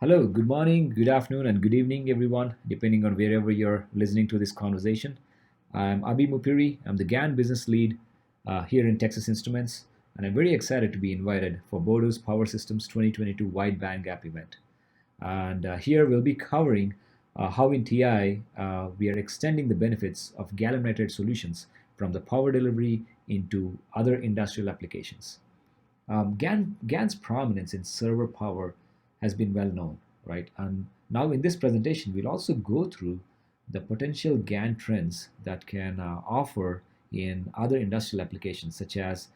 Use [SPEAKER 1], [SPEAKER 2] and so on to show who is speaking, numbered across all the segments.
[SPEAKER 1] Hello, good morning, good afternoon, and good evening, everyone, depending on wherever you're listening to this conversation. I'm Abi Mupiri. I'm the GaN business lead here in Texas Instruments, and I'm very excited to be invited for Bodo's Power Systems 2022 Wide Bandgap event. And here we'll be covering how in TI we are extending the benefits of gallium nitride solutions from the power delivery into other industrial applications. GaN's prominence in server power has been well known, right? And now in this presentation, we'll also go through the potential GaN trends that can offer in other industrial applications, such as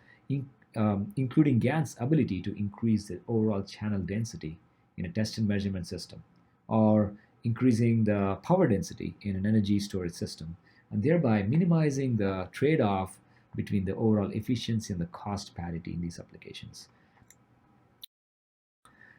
[SPEAKER 1] including GaN's ability to increase the overall channel density in a test and measurement system, or increasing the power density in an energy storage system, and thereby minimizing the trade off between the overall efficiency and the cost parity in these applications.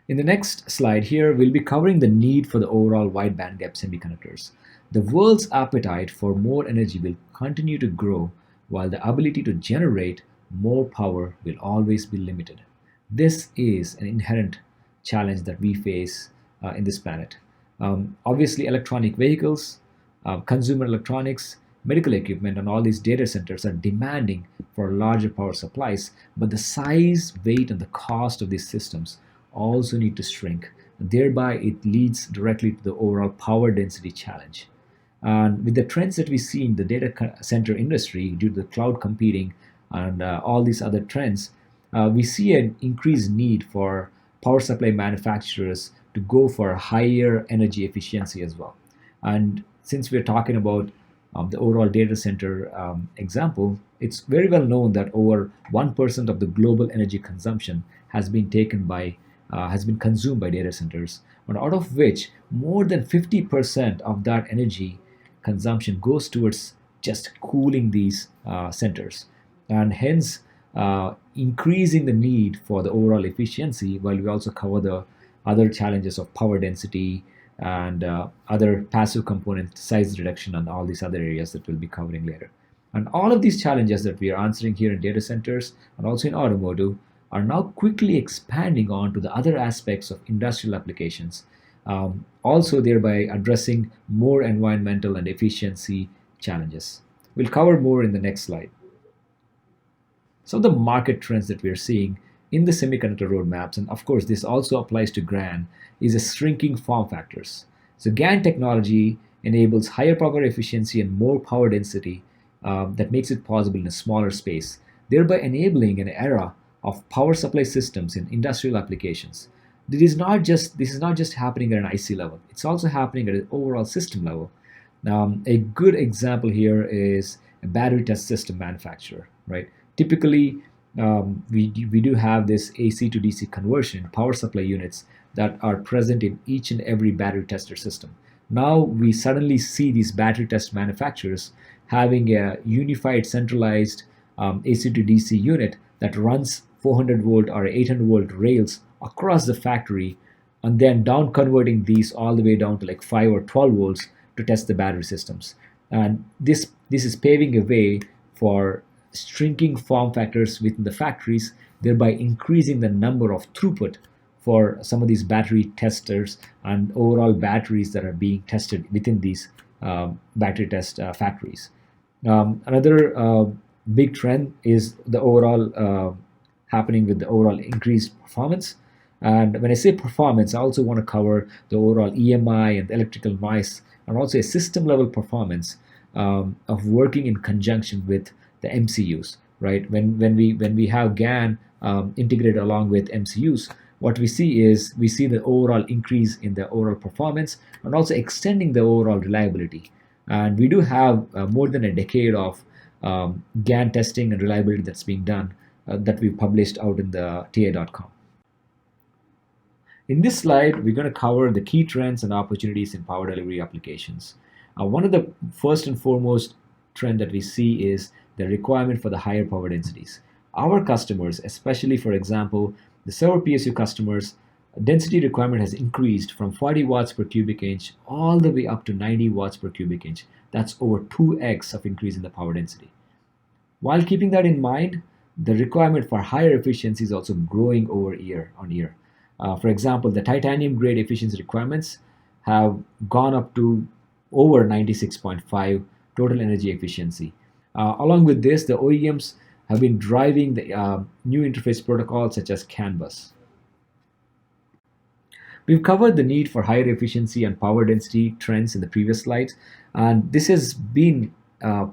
[SPEAKER 1] In the next slide here, we'll be covering the need for the overall wide bandgap semiconductors. The world's appetite for more energy will continue to grow, while the ability to generate more power will always be limited. This is an inherent challenge that we face in this planet. Obviously, electronic vehicles, consumer electronics, medical equipment, and all these data centers are demanding for larger power supplies, but the size, weight, and the cost of these systems also need to shrink. Thereby, it leads directly to the overall power density challenge. And with the trends that we see in the data center industry due to the cloud computing and all these other trends, we see an increased need for power supply manufacturers to go for higher energy efficiency as well. And since we're talking about the overall data center example, it's very well known that over 1% of the global energy consumption has been consumed by data centers, and out of which more than 50% of that energy consumption goes towards just cooling these centers, and hence increasing the need for the overall efficiency, while we also cover the other challenges of power density and other passive component size reduction and all these other areas that we'll be covering later. And all of these challenges that we are answering here in data centers and also in automotive are now quickly expanding on to the other aspects of industrial applications, also thereby addressing more environmental and efficiency challenges. We'll cover more in the next slide. Some of the market trends that we are seeing in the semiconductor roadmaps, and of course this also applies to GaN, is a shrinking form factors. So GaN technology enables higher power efficiency and more power density that makes it possible in a smaller space, thereby enabling an era of power supply systems in industrial applications. This is not just happening at an IC level; it's also happening at an overall system level. A good example here is a battery test system manufacturer, right? Typically, we do have this AC to DC conversion power supply units that are present in each and every battery tester system. Now we suddenly see these battery test manufacturers having a unified centralized AC to DC unit that runs 400 volt or 800 volt rails across the factory, and then down converting these all the way down to like 5 or 12 volts to test the battery systems. And this is paving a way for shrinking form factors within the factories, thereby increasing the number of throughput for some of these battery testers and overall batteries that are being tested within these battery test factories. Another big trend is the overall happening with the overall increased performance. And when I say performance, I also want to cover the overall EMI and the electrical noise, and also a system level performance of working in conjunction with the MCUs, right? When we have GaN integrated along with MCUs, what we see is we see the overall increase in the overall performance and also extending the overall reliability. And we do have more than a decade of GaN testing and reliability that's being done that we've published out in the ta.com. In this slide, we're going to cover the key trends and opportunities in power delivery applications. One of the first and foremost trend that we see is the requirement for the higher power densities. Our customers, especially for example, the server PSU customers, density requirement has increased from 40 watts per cubic inch all the way up to 90 watts per cubic inch. That's over 2x of increase in the power density. While keeping that in mind, the requirement for higher efficiency is also growing over year on year. For example, the titanium grade efficiency requirements have gone up to over 96.5 total energy efficiency. Along with this, the OEMs have been driving the new interface protocols such as CAN bus. We've covered the need for higher efficiency and power density trends in the previous slides, and this has been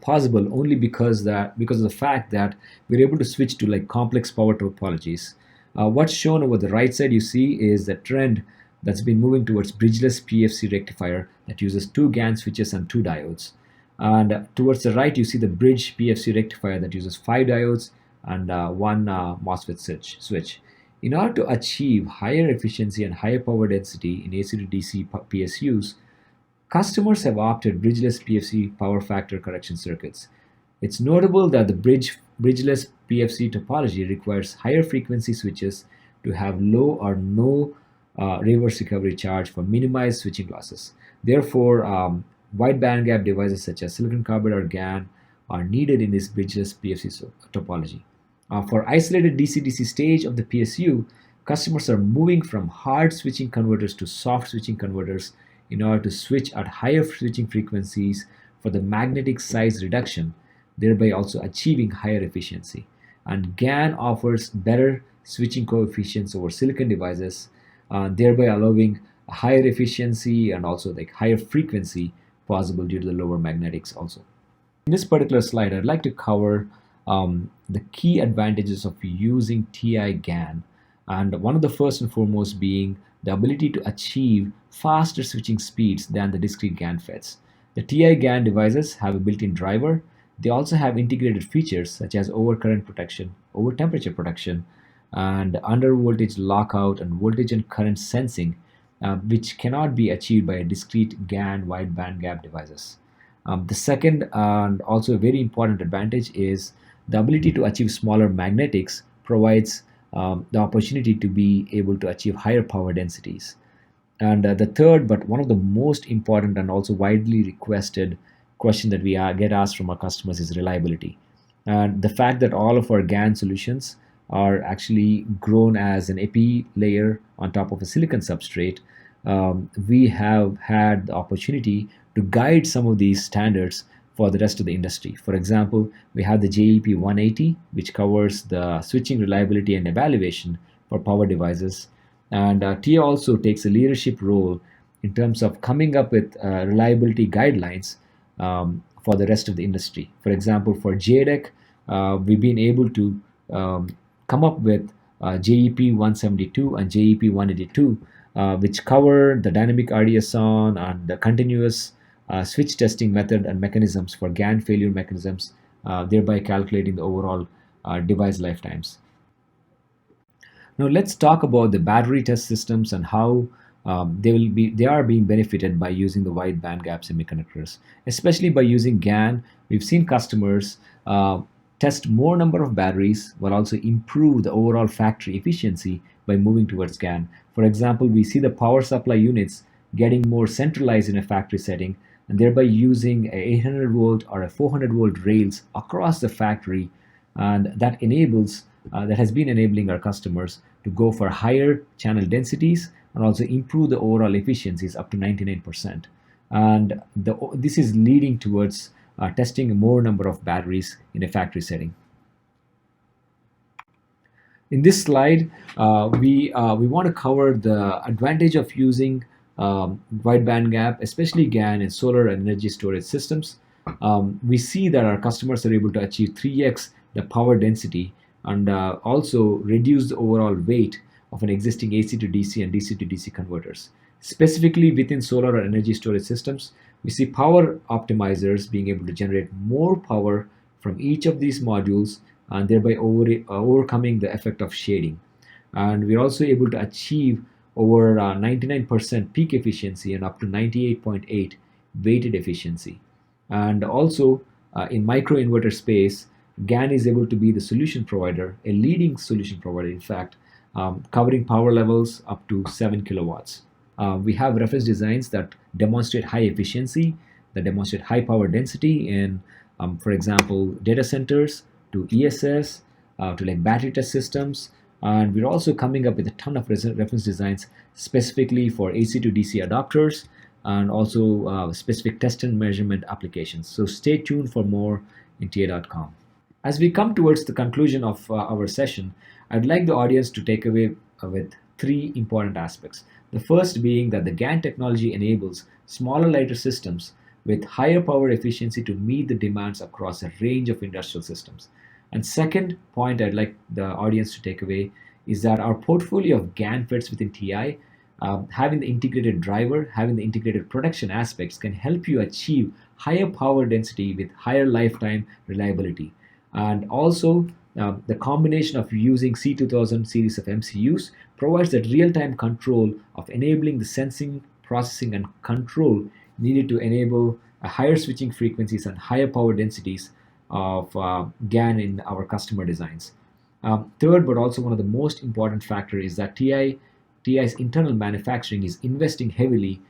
[SPEAKER 1] possible only because of the fact that we're able to switch to like complex power topologies. What's shown over the right side you see is the trend that's been moving towards bridgeless PFC rectifier that uses two GaN switches and two diodes. And towards the right, you see the bridge PFC rectifier that uses five diodes and one MOSFET switch. In order to achieve higher efficiency and higher power density in AC to DC PSUs, customers have opted bridgeless PFC power factor correction circuits. It's notable that the bridgeless PFC topology requires higher frequency switches to have low or no reverse recovery charge for minimized switching losses. Therefore, wide bandgap devices such as silicon carbide or GaN are needed in this bridgeless PFC topology. For isolated DC-DC stage of the PSU, customers are moving from hard switching converters to soft switching converters in order to switch at higher switching frequencies for the magnetic size reduction, thereby also achieving higher efficiency. And GaN offers better switching coefficients over silicon devices, thereby allowing a higher efficiency and also like higher frequency possible due to the lower magnetics also. In this particular slide, I'd like to cover the key advantages of using TI GaN, and one of the first and foremost being the ability to achieve faster switching speeds than the discrete GaN FETs. The TI GaN devices have a built-in driver. They also have integrated features such as overcurrent protection, over temperature protection, and under voltage lockout and voltage and current sensing, which cannot be achieved by a discrete GaN wide bandgap devices. The second and also a very important advantage is the ability to achieve smaller magnetics provides the opportunity to be able to achieve higher power densities. And the third, but one of the most important and also widely requested question that we get asked from our customers is reliability. And the fact that all of our GaN solutions are actually grown as an epi layer on top of a silicon substrate, we have had the opportunity to guide some of these standards for the rest of the industry. For example, we have the JEP 180, which covers the switching reliability and evaluation for power devices. And TIA also takes a leadership role in terms of coming up with reliability guidelines for the rest of the industry. For example, for JEDEC, we've been able to come up with JEP 172 and JEP 182, which cover the dynamic RDS-on and the continuous switch testing method and mechanisms for GaN failure mechanisms, thereby calculating the overall device lifetimes. Now let's talk about the battery test systems and how they are being benefited by using the wide bandgap semiconductors. Especially by using GaN, we've seen customers test more number of batteries while also improve the overall factory efficiency by moving towards GaN. For example, we see the power supply units getting more centralized in a factory setting and thereby using a 800 volt or a 400 volt rails across the factory, and that has been enabling our customers to go for higher channel densities and also improve the overall efficiencies up to 99%. And this is leading towards testing a more number of batteries in a factory setting. In this slide, we want to cover the advantage of using wide bandgap, especially GaN in solar and energy storage systems. We see that our customers are able to achieve 3x the power density and also reduce the overall weight of an existing AC to DC and DC to DC converters. Specifically within solar and energy storage systems, we see power optimizers being able to generate more power from each of these modules and thereby overcoming the effect of shading. And we're also able to achieve over 99% peak efficiency and up to 98.8 weighted efficiency. And also in microinverter space, GaN is able to be the solution provider, a leading solution provider in fact, covering power levels up to 7 kilowatts. We have reference designs that demonstrate high efficiency, that demonstrate high power density in, for example, data centers, to ESS, to like battery test systems, And we're also coming up with a ton of reference designs specifically for AC to DC adapters and also specific test and measurement applications. So stay tuned for more in TA.com. As we come towards the conclusion of our session, I'd like the audience to take away with three important aspects. The first being that the GaN technology enables smaller, lighter systems with higher power efficiency to meet the demands across a range of industrial systems. And second point I'd like the audience to take away is that our portfolio of GaN FETs within TI, having the integrated driver, having the integrated production aspects can help you achieve higher power density with higher lifetime reliability. And also, the combination of using C2000 series of MCUs provides that real-time control of enabling the sensing, processing, and control needed to enable higher switching frequencies and higher power densities of GaN in our customer designs. Third, but also one of the most important factor is that TI's internal manufacturing is investing heavily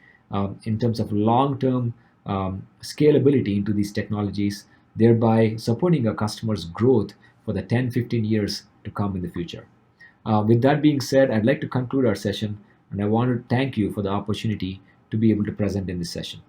[SPEAKER 1] in terms of long-term scalability into these technologies, thereby supporting our customers' growth for the 10-15 years to come in the future. With that being said, I'd like to conclude our session, and I want to thank you for the opportunity to be able to present in this session.